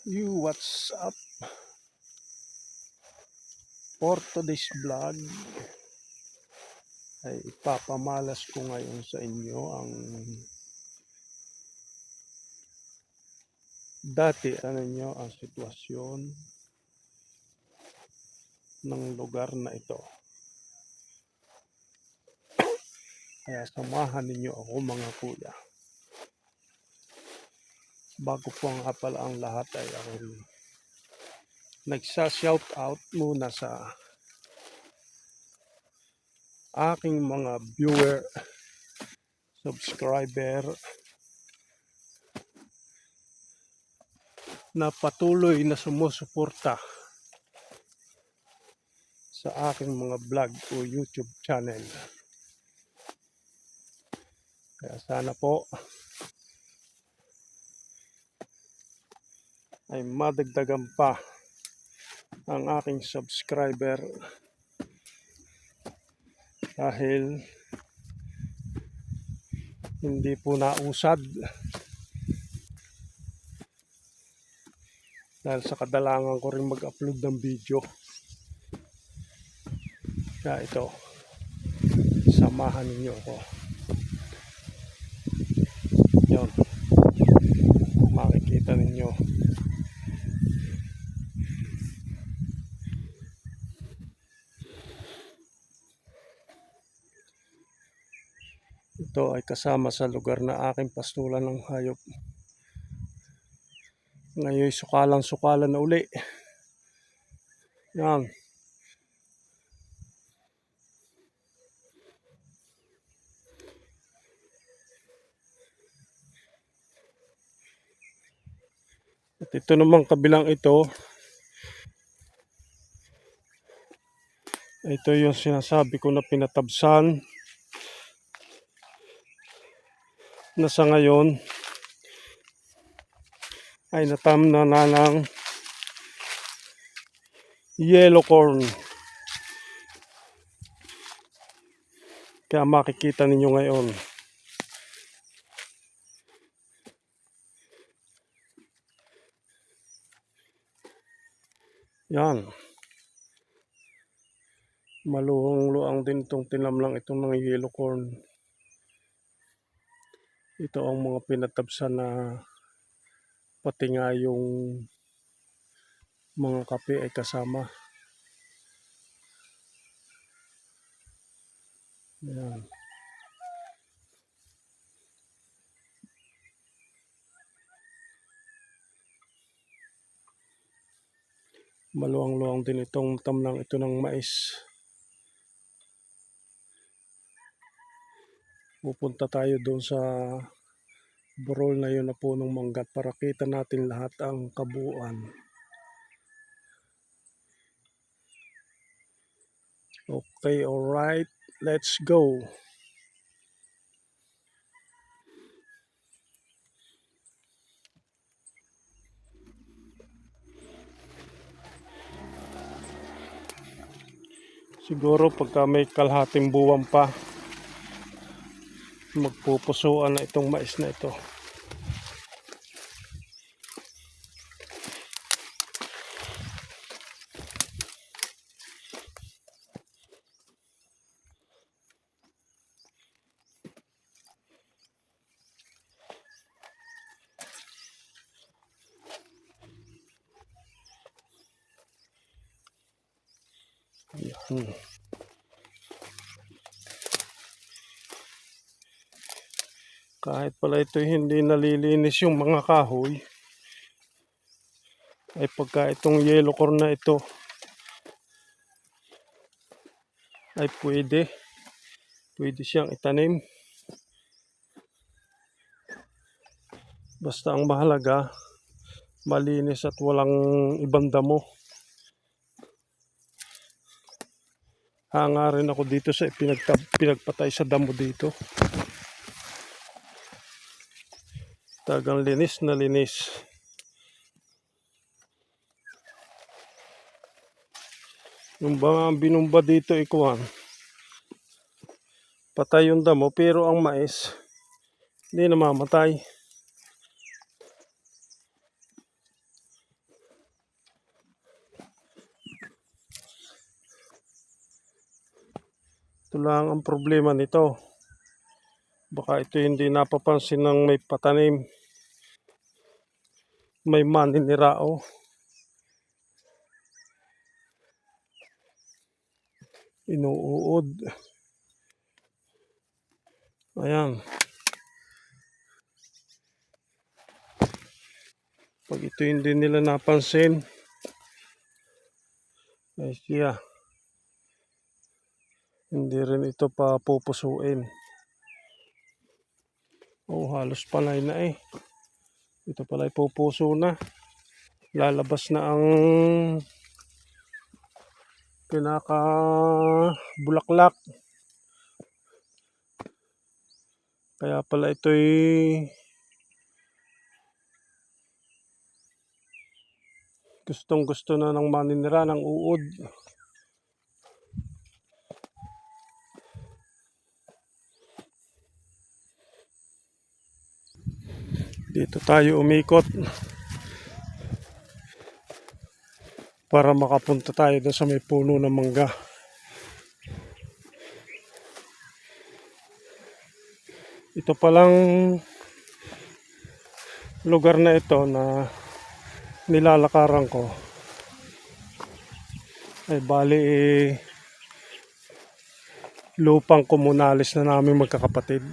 What's up for today's vlog? Ay ipapamalas ko ngayon sa inyo ang dati ang sitwasyon ng lugar na ito. Kaya samahan ninyo ako mga kuya. Bago po nga pala ang lahat ay ako nagsa-shout out muna sa aking mga viewer, subscriber na patuloy na sumusuporta sa aking mga vlog o YouTube channel. Kaya sana po ay madagdagan pa ang aking subscriber dahil hindi po nausad dahil sa kadalangan ko rin mag-upload ng video. Kaya ito, samahan ninyo ako. Yun, makikita ninyo. Ito ay kasama sa lugar na aking pastulan ng hayop. Ngayon sukalang-sukalan na uli. Yan. At ito namang kabilang ito yung sinasabi ko na pinatabsan na sa ngayon ay natamna na ng yellow corn. Kaya makikita ninyo ngayon. Yan. Maluhong-luang din itong tinamlang itong mga yellow corn. Ito ang mga pinatabsan na pati nga yung mga kape ay kasama. Yan. Maluwang-luwang din itong tamlang ito ng mais. Pupunta tayo doon sa burol na yun na punong manggat para kita natin lahat ang kabuuan. Okay, alright. Let's go. Siguro pagka may kalahating buwan pa, magpupusuan na itong mais na ito. Yan. Kahit pala ito hindi nalilinis yung mga kahoy, ay pagka itong yellow corn na ito ay pwede siyang itanim. Basta ang mahalaga malinis at walang ibang damo. Hanga rin ako dito sa pinagpatay sa damo dito. Tagang linis na linis. Yung mga binumba dito ikuan, patay yung damo pero ang mais hindi namamatay. Ito lang ang problema nito. Baka ito hindi napapansin ng may patanim. May maninirao. Inuud. Ayan. Pag ito hindi nila napansin, ay siya. Hindi rin ito pa pupusuin. Oh, halos panay na eh. Ito pala ay pupuso na. Lalabas na ang pinaka bulaklak. Kaya pala ito'y gustong gusto na ng maninira ng uod. Dito tayo umikot para makapunta tayo doon sa may puno ng mangga. Ito palang lugar na ito na nilalakaran ko ay bali lupang komunalis na namin magkakapatid.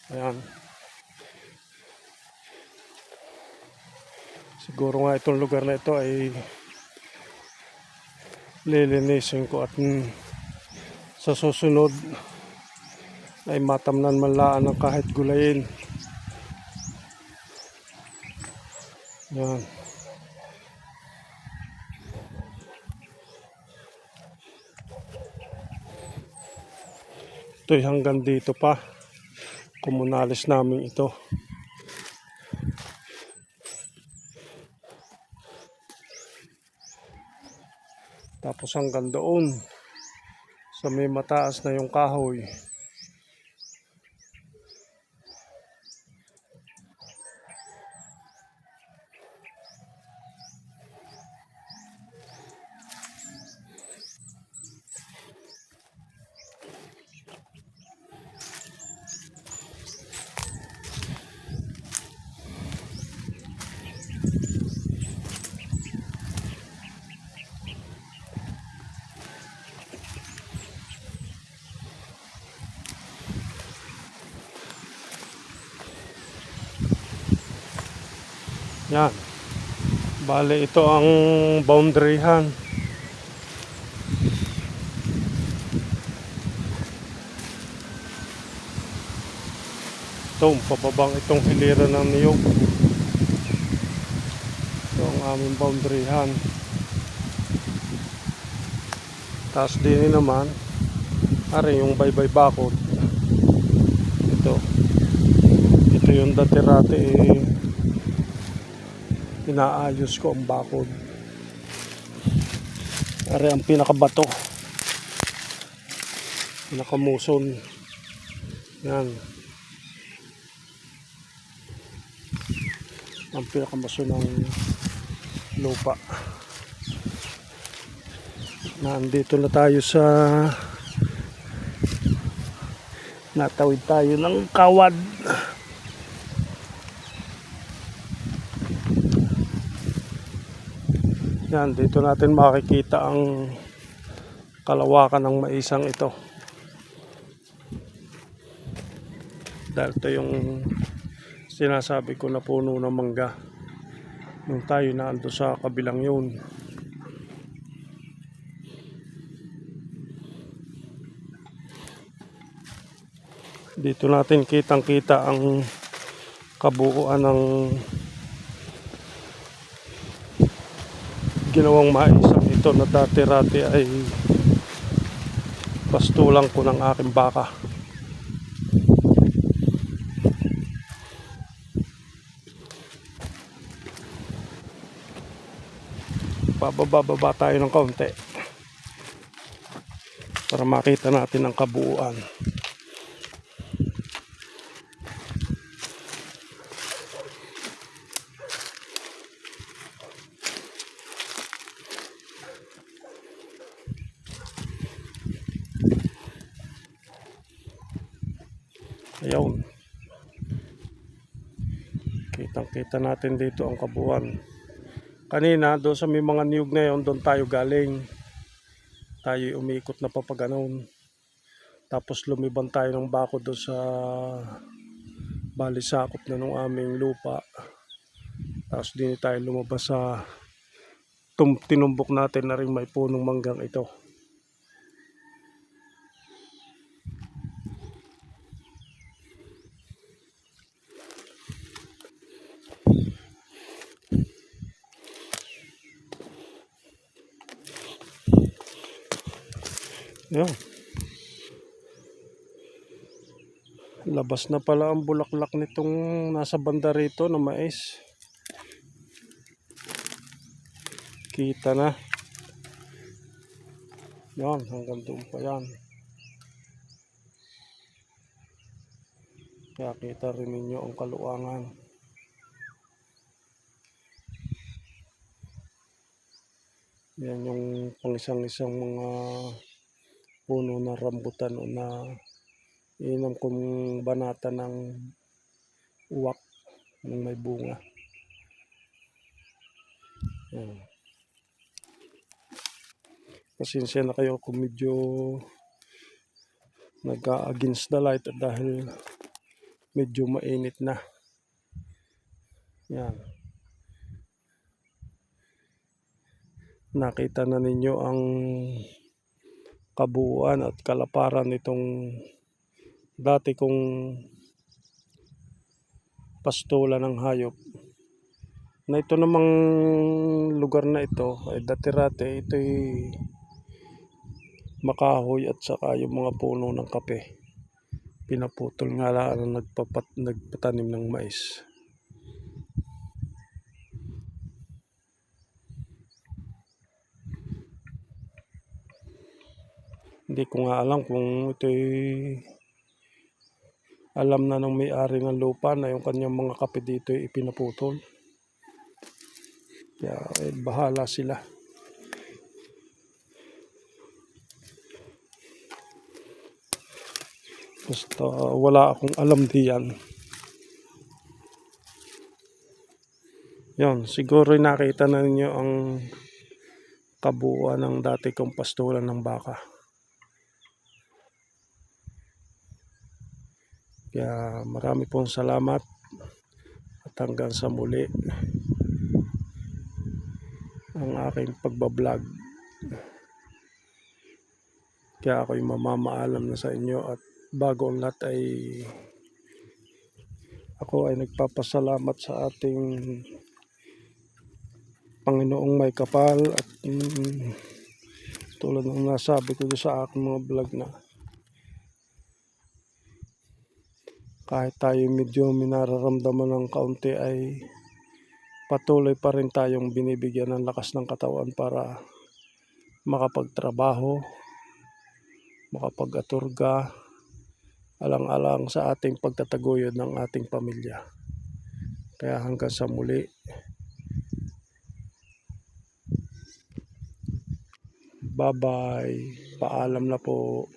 Ayan. Siguro nga itong lugar na ito ay lilinisin ko at sa susunod ay matamnan manlaan ng kahit gulayin. Ayan. Ito'y hanggang dito pa. Komunalis namin ito. Tapos hanggang doon sa may mataas na yung kahoy. Yan. Bale, ito ang boundaryhan. Ito, pababang itong hilira ng niyog. Ito ang aming boundaryhan. Tapos din naman, ari yung baybay bakod. Ito yung dati-rati inaayos ko ang bakod. Ari ang pinakabato. Pinakamuson. Yan. Ang pinakamaso ng lupa. Nandito na tayo sa natawid tayo ng kawad. Yan, dito natin makikita ang kalawakan ng maisang ito. Dahil ito yung sinasabi ko na puno ng mangga. Nung tayo na ando sa kabilang yun. Dito natin kitang-kita ang kabuuan ng ginawang maisang ito na dati-rati ay pastulang ko ng aking baka. Bababa tayo ng kaunti para makita natin ang kabuuan. Ayun, kitang kita natin dito ang kabuuan. Kanina doon sa may mga niyog na yun, doon tayo galing. Tayo umikot na papaganon. Tapos lumiban tayo ng bako doon sa balisakop na nung aming lupa. Tapos din tayo lumabas sa tinumbok natin na rin may punong manggang ito. Yun. Labas na pala ang bulaklak nitong nasa banda rito na mais. Kita na. Yan, hanggang doon pa yan. Kaya kita rin ninyo ang kaluangan. Yan yung pang-isang-isang mga puno ng rambutan o na inom kong banata ng uwak ng may bunga. Yan. Pasensya na kayo kung medyo nag-against the light dahil medyo mainit na. Yan. Nakita na ninyo ang kabuuan at kalaparan nitong dati kong pastola ng hayop. Na ito namang lugar na ito ay dati-rati ito'y makahoy at saka yung mga puno ng kape. Pinaputol nga lang ang nagpatanim ng mais. Hindi ko nga alam kung ito'y alam na ng may-ari ng lupa na yung kanyang mga kape dito ay ipinaputol. Kaya bahala sila. Basta wala akong alam diyan. Yan, siguro nakita na ninyo ang kabuuan ng dati kong pastulan ng baka. Kaya marami pong salamat at hanggang sa muli ang aking pagbablog. Kaya ako'y mamamaalam na sa inyo at bago ang lahat ay ako ay nagpapasalamat sa ating Panginoong may kapal at tulad ng nasabi ko sa aking mga vlog na kahit tayo medyo minararamdaman ng kaunti ay patuloy pa rin tayong binibigyan ng lakas ng katawan para makapagtrabaho, makapag-aturga, alang-alang sa ating pagtataguyod ng ating pamilya. Kaya hanggang sa muli, bye-bye, paalam na po.